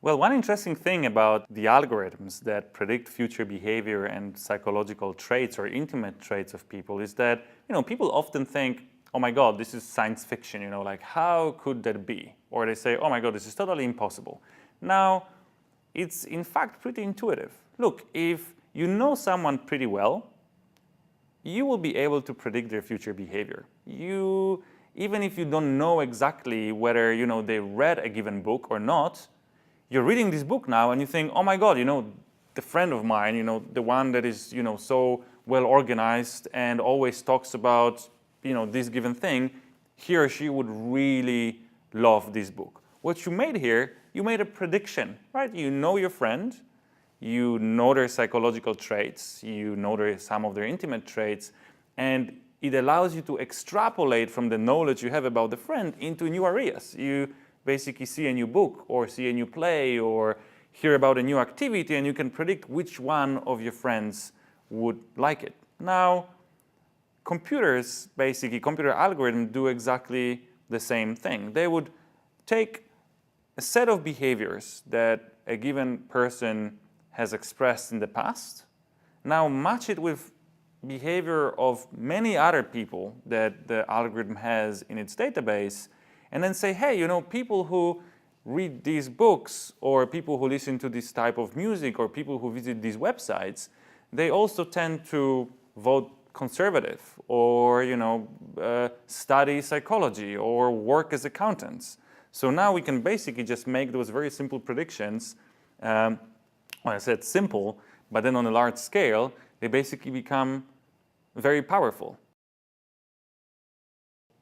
Well, one interesting thing about the algorithms that predict future behavior and psychological traits or intimate traits of people is that, people often think, oh my God, this is science fiction, like how could that be? Or they say, oh my God, this is totally impossible. Now, it's in fact pretty intuitive. Look, if you know someone pretty well, you will be able to predict their future behavior. Even if you don't know exactly whether they read a given book or not, you're reading this book now and you think, oh my God, the friend of mine, the one that is so well organized and always talks about this given thing, he or she would really love this book. What you made here, you made a prediction, right? You know your friend, you know their psychological traits, you know some of their intimate traits, and it allows you to extrapolate from the knowledge you have about the friend into new areas. You basically see a new book or see a new play or hear about a new activity, and you can predict which one of your friends would like it. Now, computers, basically, computer algorithms do exactly the same thing. They would take a set of behaviors that a given person has expressed in the past, now match it with behavior of many other people that the algorithm has in its database, and then say, hey, people who read these books or people who listen to this type of music or people who visit these websites, they also tend to vote conservative or study psychology or work as accountants. So now we can basically just make those very simple predictions. Well, I said simple, but then on a large scale, they basically become very powerful.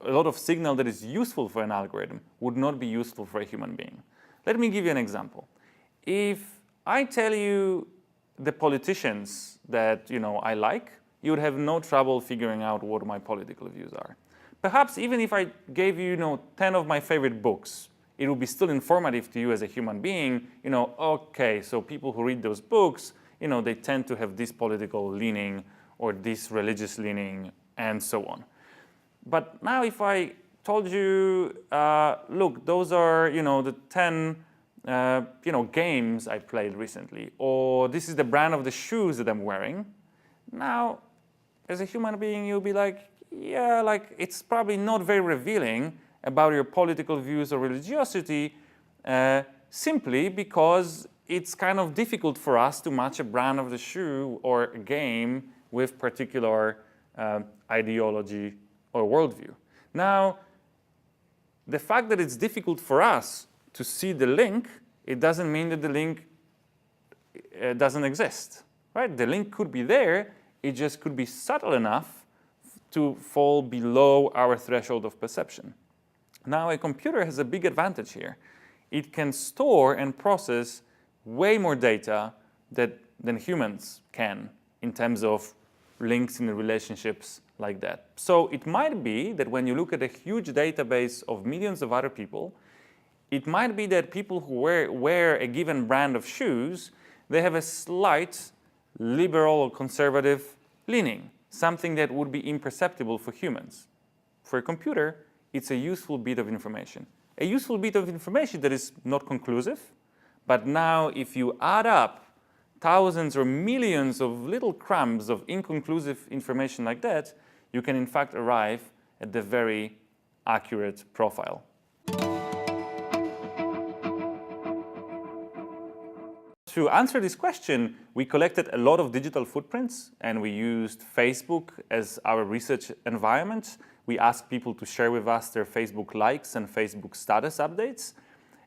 A lot of signal that is useful for an algorithm would not be useful for a human being. Let me give you an example. If I tell you the politicians that I like, you would have no trouble figuring out what my political views are. Perhaps even if I gave you 10 of my favorite books, it would be still informative to you as a human being. Okay, so people who read those books, they tend to have this political leaning or this religious leaning and so on. But now if I told you, look, those are the 10 games I played recently, or this is the brand of the shoes that I'm wearing, now as a human being you'll be like, yeah, like it's probably not very revealing about your political views or religiosity, simply because it's kind of difficult for us to match a brand of the shoe or a game with particular ideology or worldview. Now, the fact that it's difficult for us to see the link, it doesn't mean that the link doesn't exist, right? The link could be there, it just could be subtle enough to fall below our threshold of perception. Now, a computer has a big advantage here. It can store and process way more data than humans can in terms of links in the relationships like that. So it might be that when you look at a huge database of millions of other people, it might be that people who wear a given brand of shoes, they have a slight liberal or conservative leaning, something that would be imperceptible for humans. For a computer, it's a useful bit of information. A useful bit of information that is not conclusive, but now if you add up thousands or millions of little crumbs of inconclusive information like that, you can in fact arrive at the very accurate profile. To answer this question, we collected a lot of digital footprints and we used Facebook as our research environment. We asked people to share with us their Facebook likes and Facebook status updates.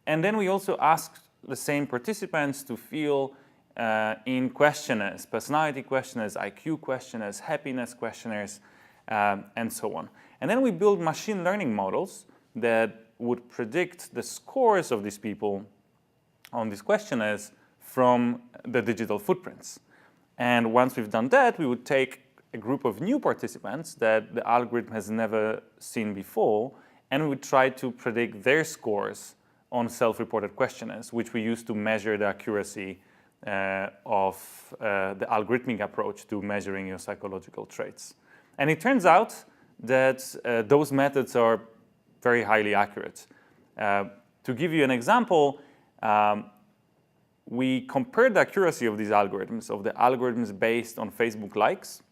And then we also asked the same participants to fill in questionnaires, personality questionnaires, IQ questionnaires, happiness questionnaires, and so on. And then we built machine learning models that would predict the scores of these people on these questionnaires from the digital footprints. And once we've done that, we would take a group of new participants that the algorithm has never seen before, and we would try to predict their scores on self-reported questionnaires, which we use to measure the accuracy of the algorithmic approach to measuring your psychological traits. And it turns out that those methods are very highly accurate. To give you an example, we compared the accuracy of these algorithms, of the algorithms based on Facebook likes,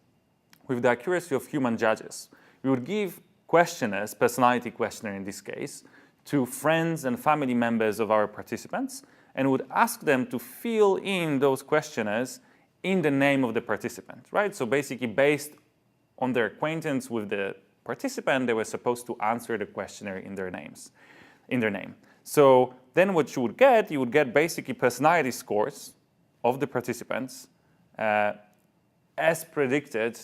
with the accuracy of human judges. We would give questionnaires, personality questionnaire in this case, to friends and family members of our participants, and would ask them to fill in those questionnaires in the name of the participant, right? So basically, based on their acquaintance with the participant, they were supposed to answer the questionnaire in their name. So then what you would get basically personality scores of the participants as predicted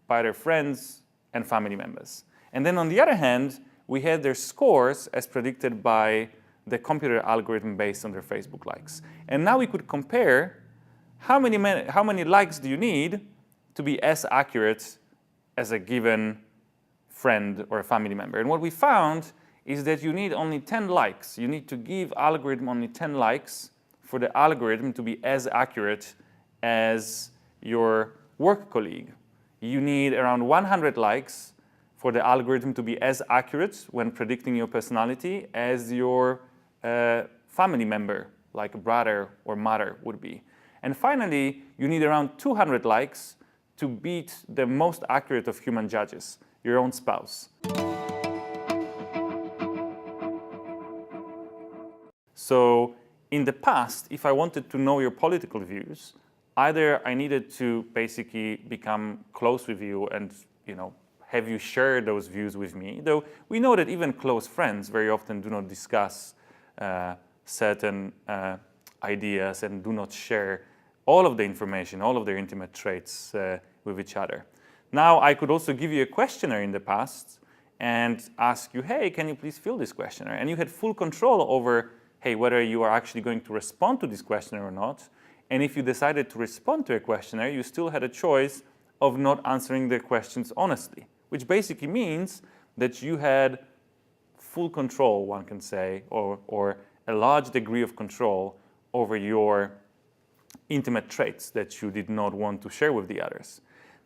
by their friends and family members. And then on the other hand, we had their scores as predicted by the computer algorithm based on their Facebook likes. And now we could compare how many likes do you need to be as accurate as a given friend or a family member. And what we found is that you need only 10 likes. You need to give algorithm only 10 likes for the algorithm to be as accurate as your work colleague. You need around 100 likes for the algorithm to be as accurate when predicting your personality as your family member, like a brother or mother would be. And finally, you need around 200 likes to beat the most accurate of human judges, your own spouse. So in the past, if I wanted to know your political views, either I needed to basically become close with you and have you share those views with me, though we know that even close friends very often do not discuss certain ideas and do not share all of the information, all of their intimate traits with each other. Now, I could also give you a questionnaire in the past and ask you, hey, can you please fill this questionnaire? And you had full control over, hey, whether you are actually going to respond to this questionnaire or not. And if you decided to respond to a questionnaire, you still had a choice of not answering the questions honestly, which basically means that you had full control, one can say, or a large degree of control over your intimate traits that you did not want to share with the others.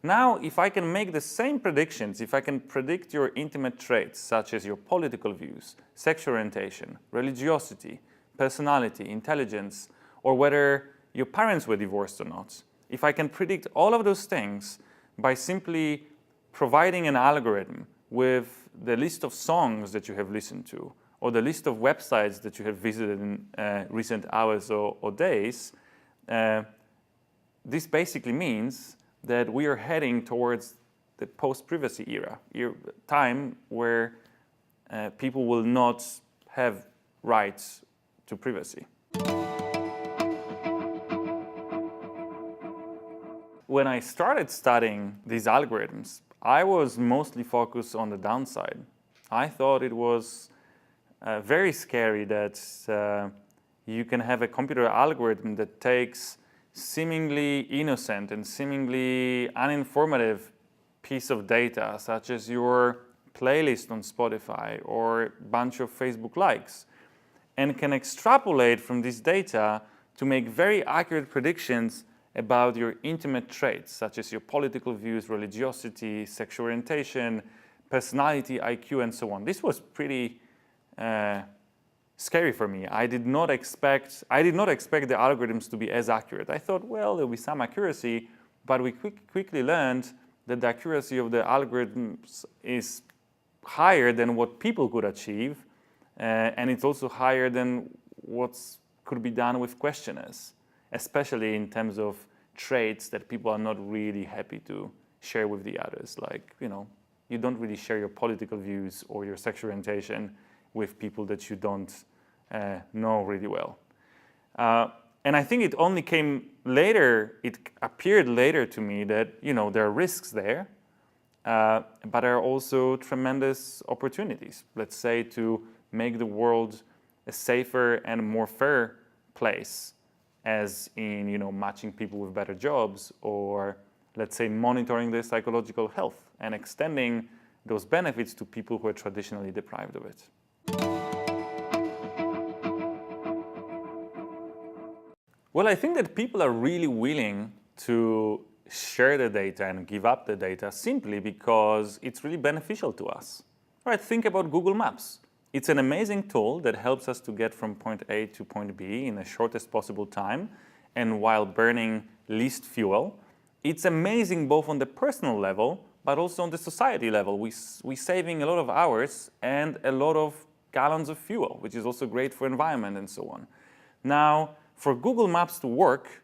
Now, if I can make the same predictions, if I can predict your intimate traits, such as your political views, sexual orientation, religiosity, personality, intelligence, or whether your parents were divorced or not, if I can predict all of those things by simply providing an algorithm with the list of songs that you have listened to, or the list of websites that you have visited in recent hours or days, this basically means that we are heading towards the post-privacy era, time where people will not have rights to privacy. When I started studying these algorithms, I was mostly focused on the downside. I thought it was very scary that you can have a computer algorithm that takes seemingly innocent and seemingly uninformative piece of data, such as your playlist on Spotify or a bunch of Facebook likes, and can extrapolate from this data to make very accurate predictions about your intimate traits, such as your political views, religiosity, sexual orientation, personality, IQ, and so on. This was pretty scary for me. I did not expect the algorithms to be as accurate. I thought, well, there'll be some accuracy, but we quickly learned that the accuracy of the algorithms is higher than what people could achieve, and it's also higher than what could be done with questionnaires, especially in terms of traits that people are not really happy to share with the others. Like, you don't really share your political views or your sexual orientation with people that you don't know really well. And I think it only came later, it appeared later to me that, there are risks there, but there are also tremendous opportunities, let's say, to make the world a safer and more fair place, as in, matching people with better jobs, or let's say monitoring their psychological health and extending those benefits to people who are traditionally deprived of it. Well, I think that people are really willing to share the data and give up the data simply because it's really beneficial to us. Right? Think about Google Maps. It's an amazing tool that helps us to get from point A to point B in the shortest possible time and while burning least fuel. It's amazing both on the personal level, but also on the society level. We're saving a lot of hours and a lot of gallons of fuel, which is also great for environment and so on. Now, for Google Maps to work,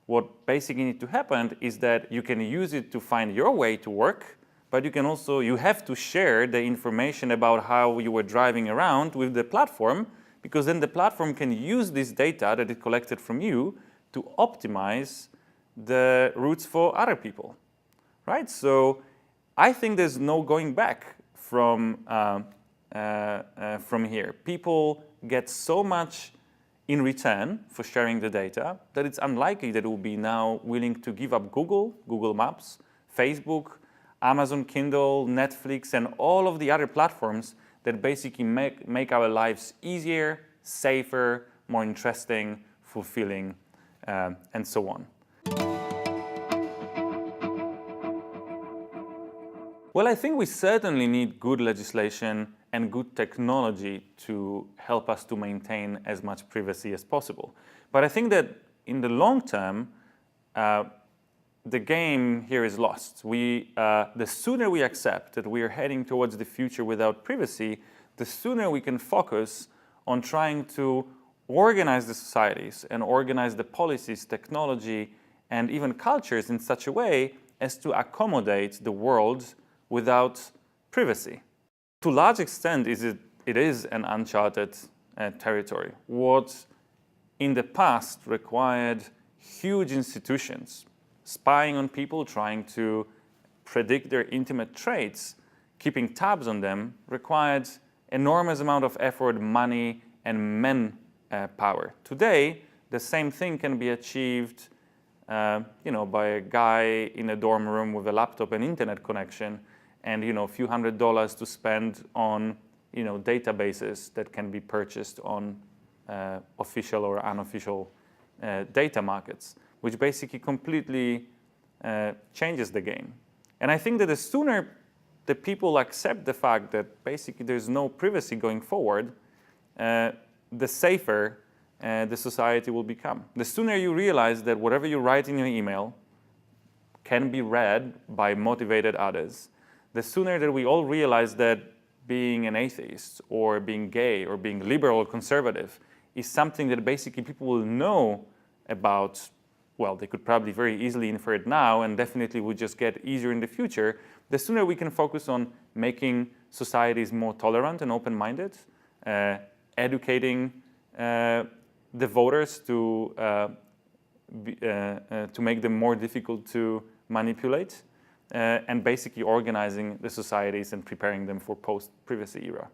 what basically needs to happen is that you can use it to find your way to work, but you have to share the information about how you were driving around with the platform, because then the platform can use this data that it collected from you to optimize the routes for other people, right? So I think there's no going back from here. People get so much in return for sharing the data that it's unlikely that it will be now willing to give up Google Maps, Facebook, Amazon Kindle, Netflix, and all of the other platforms that basically make our lives easier, safer, more interesting, fulfilling, and so on. Well, I think we certainly need good legislation and good technology to help us to maintain as much privacy as possible. But I think that in the long term, the game here is lost. The sooner we accept that we are heading towards the future without privacy, the sooner we can focus on trying to organize the societies and organize the policies, technology, and even cultures in such a way as to accommodate the world without privacy. To a large extent, it is an uncharted territory. What in the past required huge institutions spying on people, trying to predict their intimate traits, keeping tabs on them, required enormous amount of effort, money, and manpower. Today, the same thing can be achieved by a guy in a dorm room with a laptop and internet connection, and a few $100s to spend on databases that can be purchased on official or unofficial data markets, which basically completely changes the game. And I think that the sooner the people accept the fact that basically there's no privacy going forward, the safer the society will become. The sooner you realize that whatever you write in your email can be read by motivated others, the sooner that we all realize that being an atheist or being gay or being liberal or conservative is something that basically people will know about, well, they could probably very easily infer it now and definitely would just get easier in the future, the sooner we can focus on making societies more tolerant and open-minded, educating the voters to make them more difficult to manipulate, and basically organizing the societies and preparing them for post-privacy era.